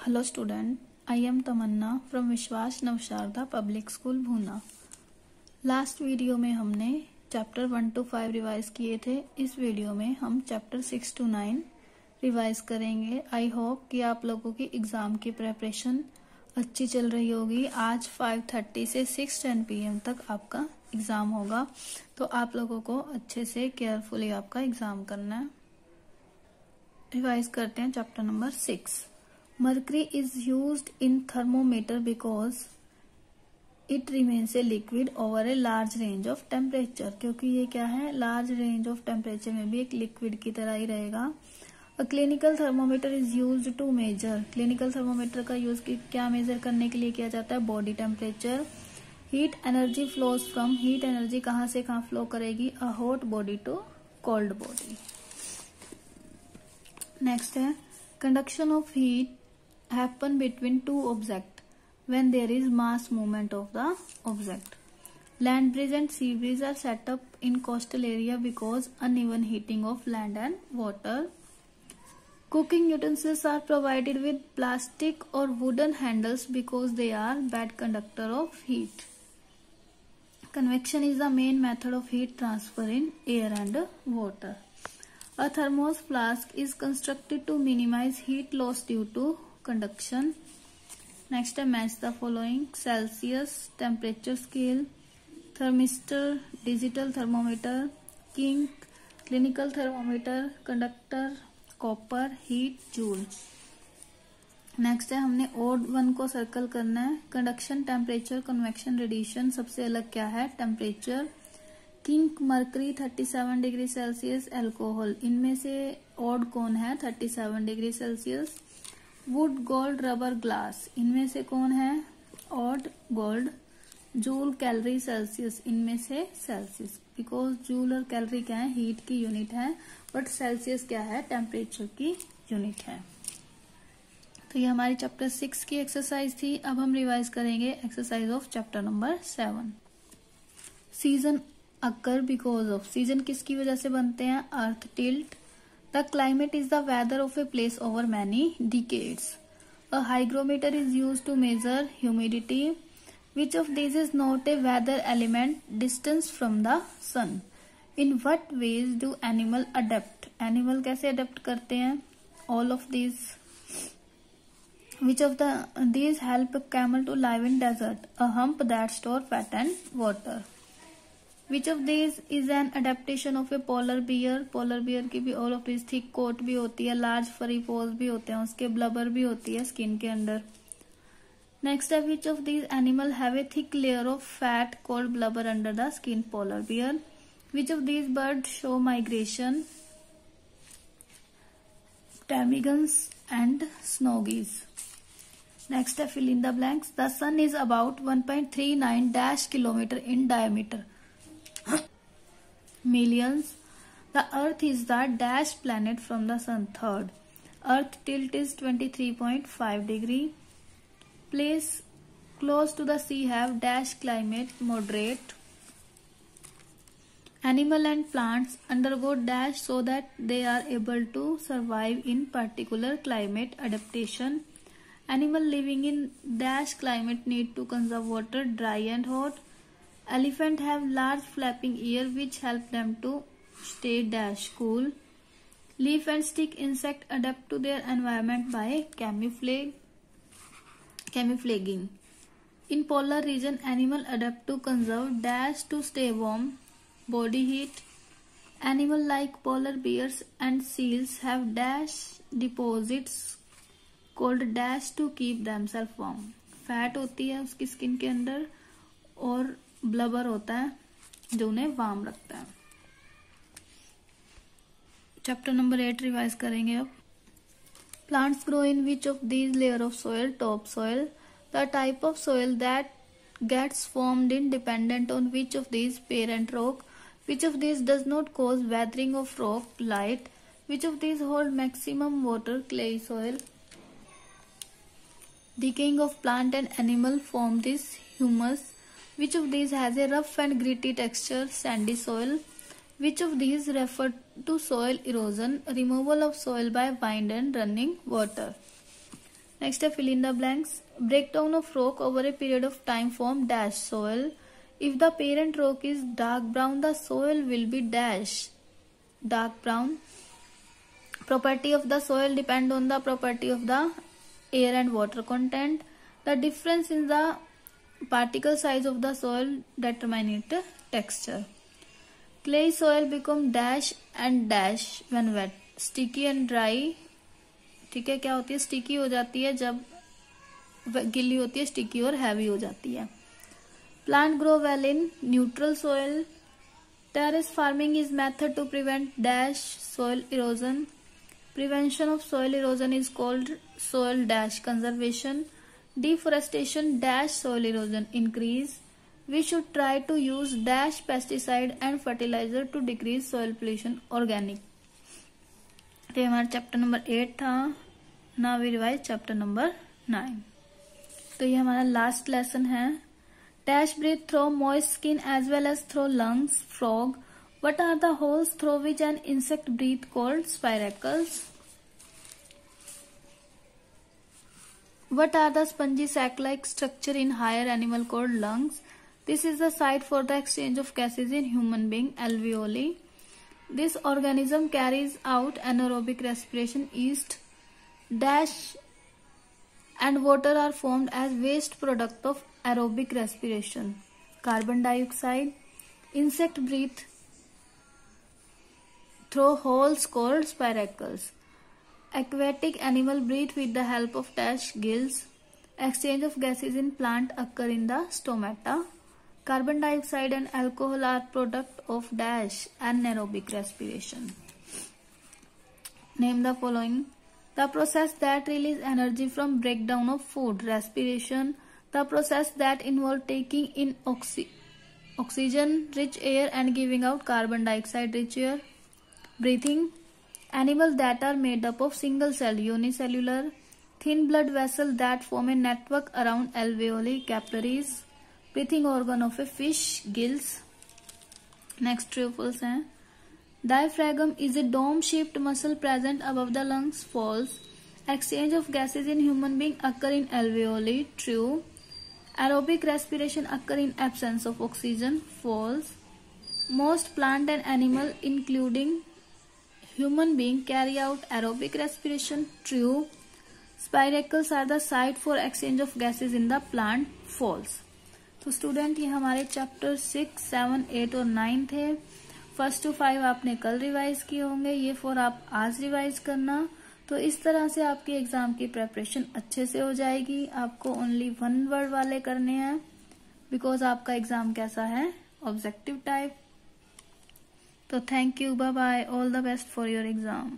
Hello student, I am Tamanna from विश्वास Navsharda public school भूना। Last video में हमने chapter 1 to 5 revise किए थे। इस वीडियो में हम चैप्टर 6 to 9 रिवाइज करेंगे। आई होप कि आप लोगों की एग्जाम की प्रेपरेशन अच्छी चल रही होगी। आज 5:30 से 6:10 PM तक आपका एग्जाम होगा, तो आप लोगों को अच्छे से केयरफुली आपका एग्जाम करना है। रिवाइज करते हैं chapter number 6। Mercury is used in thermometer because it remains a liquid over a large range of temperature। क्योंकि ये क्या है, large range of temperature में भी एक liquid की तरह ही रहेगा। A clinical thermometer is used to measure। clinical thermometer का यूज क्या मेजर करने के लिए किया जाता है, body temperature. Heat energy flows from, heat energy कहाँ से कहाँ फ्लो करेगी, a hot body to cold body। Next है conduction of heat happen between two objects when there is mass movement of the object। Land breeze and sea breeze are set up in coastal area because uneven heating of land and water। Cooking utensils are provided with plastic or wooden handles because they are bad conductor of heat। Convection is the main method of heat transfer in air and water। A thermos flask is constructed to minimize heat loss due to conduction। Next है match the following: Celsius temperature scale, thermistor digital thermometer, king clinical thermometer, conductor copper, heat joule। Next है हमने odd one को circle करना है। Conduction, temperature, convection, radiation, सबसे अलग क्या है, temperature. King mercury 37 degree Celsius, alcohol, इनमें से ओड कौन है, 37 degree Celsius. Would, gold, rubber, glass, इनमें से कौन है, odd, gold. Joule, calorie, Celsius, इनमें से सेल्सियस, बिकॉज जूल और कैलोरी क्या है, हीट की यूनिट है, बट सेल्सियस क्या है, टेम्परेचर की यूनिट है। तो ये हमारी चैप्टर 6 की एक्सरसाइज थी। अब हम रिवाइज करेंगे exercise of chapter number 7। Season occur because of, season किसकी वजह से बनते हैं, अर्थ tilt. The climate is the weather of a place over many decades। A hygrometer is used to measure humidity। Which of these is not a weather element, distance from the sun। In what ways do animal adapt, animal कैसे adapt करते हैं, all of these। Which of these help a camel to live in desert, a hump that store fat and water। Which of these is an adaptation of a polar bear, polar bear की भी all of these thick coat भी होती है, large furry paws भी होते हैं, उसके blubber भी होती है skin के अंदर। Next है which of these animal have a thick layer of fat called blubber under the skin, polar bear। Which of these birds show migration, ptarmigans and snow-geese। Next है fill in the blanks। The sun is about 1.39 dash kilometer in diameter, millions। The earth is the dash planet from the sun, third। Earth tilt is 23.5 degree। Place close to the sea have dash climate, moderate। Animal and plants undergo dash so that they are able to survive in particular climate, adaptation। Animal living in dash climate need to conserve water, dry and hot। Elephant have large flapping ear which help them to stay dash cool। Leaf and stick insect adapt to their environment by camouflaging। In polar region, animal adapt to conserve dash to stay warm, body heat। Animal like polar bears and seals have dash deposits called dash to keep themselves warm। Fat होती है उसकी skin के अंदर और blubber होता है जो उन्हें वार्म रखता है। चैप्टर नंबर 8 रिवाइज करेंगे अब। Plants grow in which of these layer of soil, top soil. The type of soil that gets formed in dependent on which of these parent rock. Which of these does not cause weathering of rock, light. Which of these hold maximum water, clayey soil. Decaying of plant and animal form this humus। Which of these has a rough and gritty texture, sandy soil। Which of these refer to soil erosion, removal of soil by wind and running water। Next है fill in the blanks. Breakdown of rock over a period of time form dash soil. If the parent rock is dark brown, the soil will be dash dark brown. Property of the soil depend on the property of the air and water content. The difference in the particle size of the soil determine its texture. Clay soil become dash and dash when wet. Sticky and dry. ठीक है, क्या होती है, sticky हो जाती है जब गिल्ली होती है, स्टिकी और हैवी हो जाती है. Plant grow well in neutral soil. Terrace farming is method to prevent dash soil erosion. Prevention of soil erosion is called soil dash conservation. Deforestation dash soil erosion increase. We should try to use dash pesticide and fertiliser to decrease soil pollution organic. ये हमारा chapter number 8 था. Now we revise chapter number 9. तो ये हमारा last lesson है. Dash breathe through moist skin as well as through lungs frog. What are the holes through which an insect breathe called spiracles. What are the spongy sac-like structure in higher animal called lungs? This is the site for the exchange of gases in human being, alveoli. This organism carries out anaerobic respiration. Yeast, dash and water are formed as waste product of aerobic respiration. Carbon dioxide. Insect breathe through holes called spiracles. Aquatic animal breathe with the help of dash gills. Exchange of gases in plant occur in the stomata. Carbon dioxide and alcohol are product of dash anaerobic respiration. Name the following. The process that release energy from breakdown of food, respiration. The process that involve taking in oxygen rich air and giving out carbon dioxide rich air, breathing. Animals that are made up of single cell, unicellular. Thin blood vessel that form a network around alveoli, capillaries. Breathing organ of a fish, gills. Next true false है. Diaphragm is a dome-shaped muscle present above the lungs, false. Exchange of gases in human being occur in alveoli, true. Aerobic respiration occur in absence of oxygen, false. Most plant and animal, including human being, carry out aerobic respiration, true. Spiracles are the site for exchange of gases in the plant, false. तो student ये हमारे chapter 6, 7, 8 और 9 थे. 1 to 5 आपने कल revise किए होंगे, ये 4 आप आज रिवाइज करना. तो इस तरह से आपकी एग्जाम की प्रेपरेशन अच्छे से हो जाएगी. आपको ओनली 1 वर्ड वाले करने हैं बिकॉज आपका एग्जाम कैसा है, ऑब्जेक्टिव टाइप. तो thank you, bye bye, all the best for your exam.